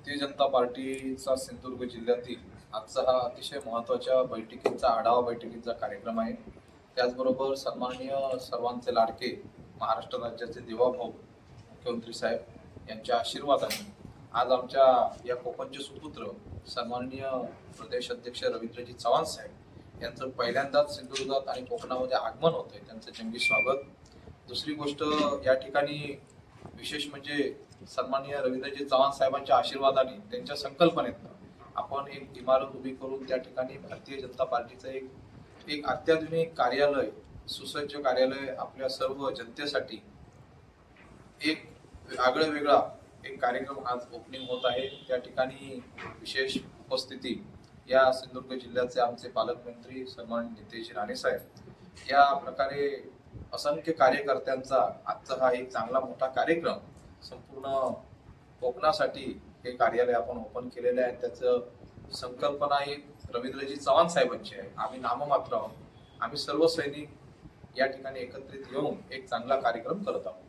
भारतीय जनता पार्टीचा सिंधुदुर्ग जिल्ह्यातील आजचा हा अतिशय महत्त्वाच्या बैठकीचा आढावा बैठकीचा कार्यक्रम आहे. त्याचबरोबर सन्माननीय सर्वांचे लाडके महाराष्ट्र राज्याचे देवाभाऊ मुख्यमंत्री साहेब यांच्या आशीर्वादाने आज आमच्या या कोकणचे सुपुत्र सन्माननीय प्रदेश अध्यक्ष रवींद्रजी चव्हाण साहेब यांचं पहिल्यांदाच सिंधुदुर्गात आणि कोकणामध्ये आगमन होतंय. त्यांचं जंगी स्वागत. दुसरी गोष्ट या ठिकाणी विशेष म्हणजे सन्माननीय रवींद्रजी चव्हाण साहेबांच्या आशीर्वादाने त्यांच्या संकल्पनेतनं आपण एक इमारत उभी करून त्या ठिकाणी भारतीय जनता पार्टीचं एक अत्याधुनिक कार्यालय, सुसज्ज कार्यालय आपल्या सर्व जनतेसाठी एक आगळं वेगळा एक कार्यक्रम आज ओपनिंग होत आहे. त्या ठिकाणी विशेष उपस्थिती या सिंधुदुर्ग जिल्ह्याचे आमचे पालकमंत्री सन्माननीय नितेश राणे साहेब, या प्रकारे असंख्य कार्यकर्त्यांचा आजचा हा एक चांगला मोठा कार्यक्रम संपूर्ण कोकणासाठी हे कार्यालय आपण ओपन केलेले आहे. त्याचं संकल्पना ही रवींद्रजी चव्हाण साहेबांची आहे. आम्ही नाममात्र आहोत. आम्ही सर्व सैनिक या ठिकाणी एकत्रित येऊन एक चांगला कार्यक्रम करत आहोत.